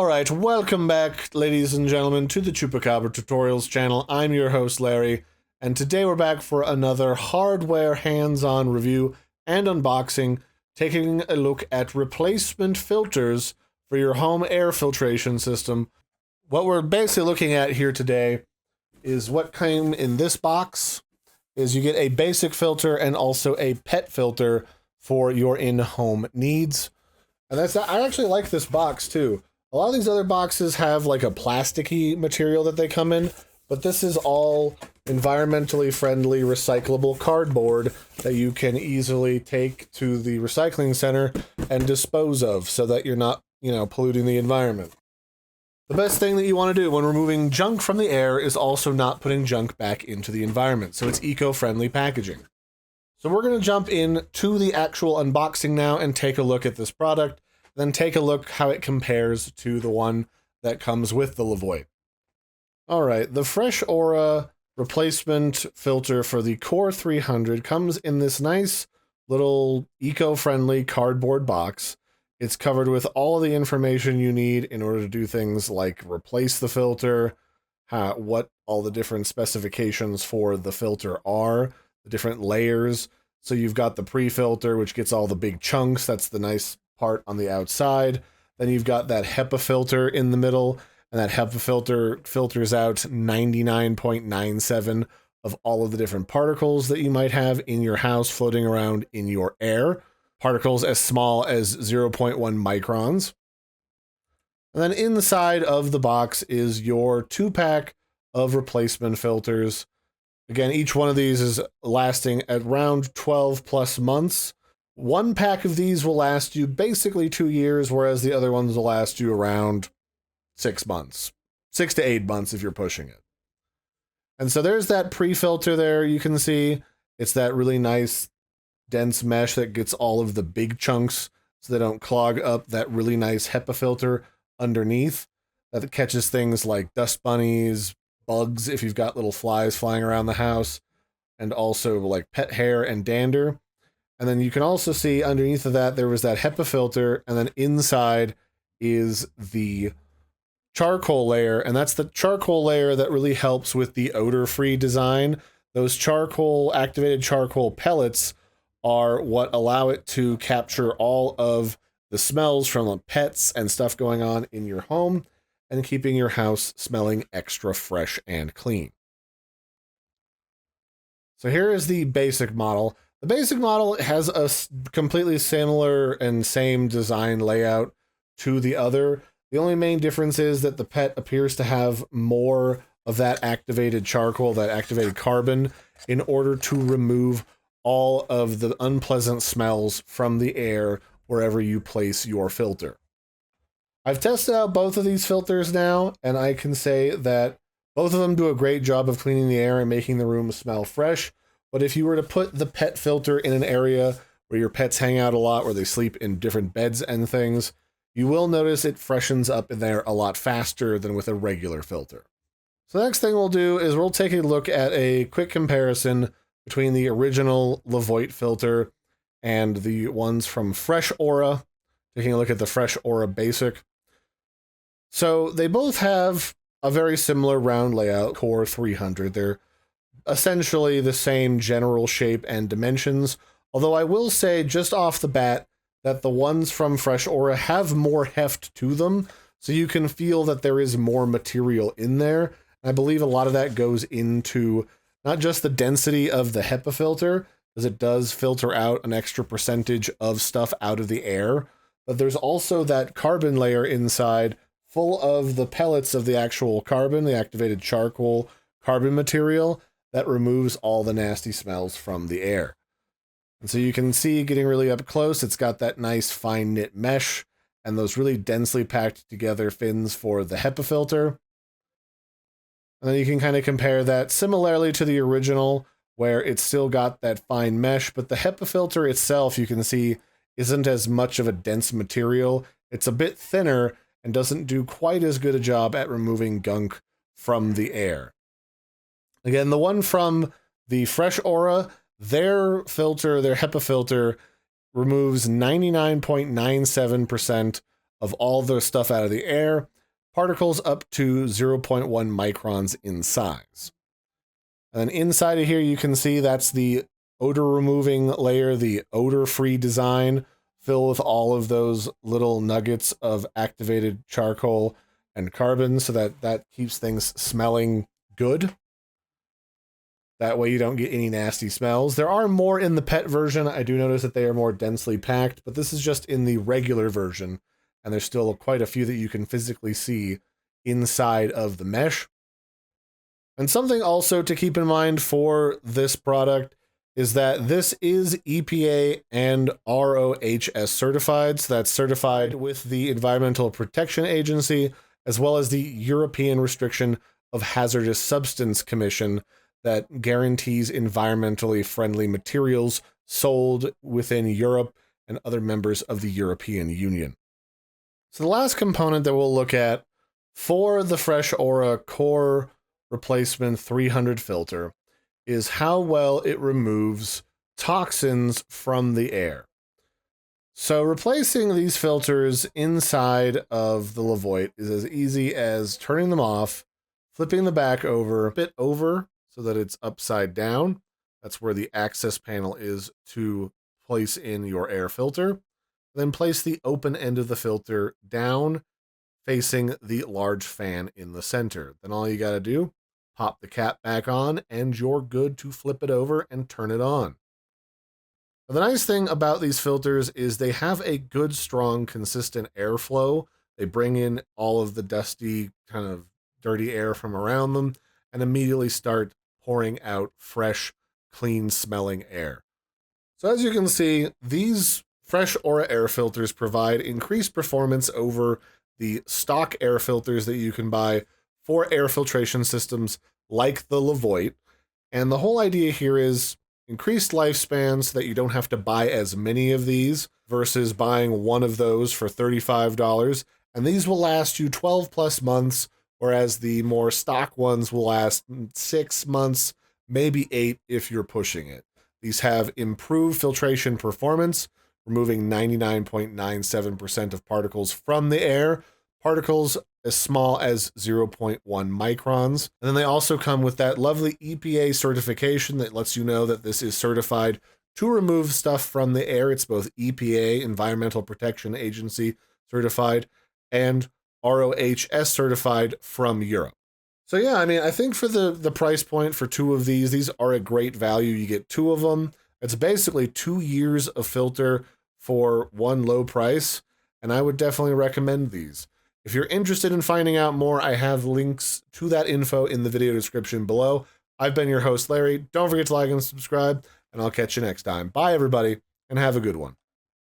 Alright, welcome back, ladies and gentlemen, to the Chupacabra Tutorials channel. I'm your host, Larry, and today we're back for another hardware hands-on review and unboxing, taking a look at replacement filters for your home air filtration system. What we're basically looking at here today is what came in this box. Is you get a basic filter and also a pet filter for your in-home needs. And I actually like this box too. A lot of these other boxes have like a plasticky material that they come in, but this is all environmentally friendly recyclable cardboard that you can easily take to the recycling center and dispose of so that you're not, polluting the environment. The best thing that you want to do when removing junk from the air is also not putting junk back into the environment, so it's eco-friendly packaging. So we're going to jump in to the actual unboxing now and take a look at this product. Then take a look how it compares to the one that comes with the Levoit. Alright, the FreshAura Replacement Filter for the Core 300 comes in this nice little eco-friendly cardboard box. It's covered with all of the information you need in order to do things like replace the filter, what all the different specifications for the filter are, the different layers. So you've got the pre-filter, which gets all the big chunks. That's the nice part on the outside. Then you've got that HEPA filter in the middle, and that HEPA filter filters out 99.97 of all of the different particles that you might have in your house floating around in your air. Particles as small as 0.1 microns. And then inside of the box is your 2-pack of replacement filters. Again, each one of these is lasting at around 12 plus months. One pack of these will last you basically 2 years, whereas the other ones will last you around 6 months. 6 to 8 months if you're pushing it. And so there's that pre-filter there. You can see it's that really nice dense mesh that gets all of the big chunks so they don't clog up that really nice HEPA filter underneath that catches things like dust bunnies, bugs if you've got little flies flying around the house, and also like pet hair and dander. And then you can also see underneath of that, there was that HEPA filter, and then inside is the charcoal layer, and that's the charcoal layer that really helps with the odor-free design. Those activated charcoal pellets are what allow it to capture all of the smells from pets and stuff going on in your home and keeping your house smelling extra fresh and clean. So here is the basic model. The basic model has a completely similar and same design layout to the other. The only main difference is that the pet appears to have more of that activated charcoal, that activated carbon, in order to remove all of the unpleasant smells from the air wherever you place your filter. I've tested out both of these filters now, and I can say that both of them do a great job of cleaning the air and making the room smell fresh. But if you were to put the pet filter in an area where your pets hang out a lot, where they sleep in different beds and things, you will notice it freshens up in there a lot faster than with a regular filter. So the next thing we'll do is we'll take a look at a quick comparison between the original Levoit filter and the ones from FreshAura, taking a look at the FreshAura Basic. So they both have a very similar round layout, Core 300. They're essentially the same general shape and dimensions, although I will say just off the bat that the ones from FreshAura have more heft to them, so you can feel that there is more material in there. I believe a lot of that goes into not just the density of the HEPA filter, because it does filter out an extra percentage of stuff out of the air, but there's also that carbon layer inside full of the pellets of the actual carbon, the activated charcoal carbon material, that removes all the nasty smells from the air. And so you can see, getting really up close, it's got that nice fine knit mesh and those really densely packed together fins for the HEPA filter. And then you can kind of compare that similarly to the original, where it's still got that fine mesh, but the HEPA filter itself, you can see, isn't as much of a dense material. It's a bit thinner and doesn't do quite as good a job at removing gunk from the air. Again, the one from the FreshAura, their filter, their HEPA filter, removes 99.97% of all the stuff out of the air, particles up to 0.1 microns in size. And then inside of here, you can see that's the odor removing layer, the odor-free design, filled with all of those little nuggets of activated charcoal and carbon, so that keeps things smelling good. That way you don't get any nasty smells. There are more in the pet version. I do notice that they are more densely packed, but this is just in the regular version, and there's still quite a few that you can physically see inside of the mesh. And something also to keep in mind for this product is that this is EPA and RoHS certified. So that's certified with the Environmental Protection Agency, as well as the European Restriction of Hazardous Substance Commission, that guarantees environmentally friendly materials sold within Europe and other members of the European Union. So the last component that we'll look at for the FreshAura Core Replacement 300 filter is how well it removes toxins from the air. So replacing these filters inside of the Levoit is as easy as turning them off, flipping the back over a bit over so that it's upside down. That's where the access panel is to place in your air filter. Then place the open end of the filter down, facing the large fan in the center. Then all you got to do, pop the cap back on, and you're good to flip it over and turn it on. Now, the nice thing about these filters is they have a good, strong, consistent airflow. They bring in all of the dusty, kind of dirty air from around them and immediately start pouring out fresh, clean smelling air. So as you can see, these FreshAura air filters provide increased performance over the stock air filters that you can buy for air filtration systems like the Levoit. And the whole idea here is increased lifespan so that you don't have to buy as many of these versus buying one of those for $35. And these will last you 12 plus months, whereas the more stock ones will last 6 months, maybe 8 if you're pushing it. These have improved filtration performance, removing 99.97% of particles from the air, particles as small as 0.1 microns. And then they also come with that lovely EPA certification that lets you know that this is certified to remove stuff from the air. It's both EPA, Environmental Protection Agency certified, and RoHS certified from Europe. So yeah, I mean, I think for the price point for 2 of these are a great value. You get 2 of them. It's basically 2 years of filter for one low price, and I would definitely recommend these. If you're interested in finding out more, I have links to that info in the video description below. I've been your host, Larry. Don't forget to like and subscribe, and I'll catch you next time. Bye, everybody, and have a good one.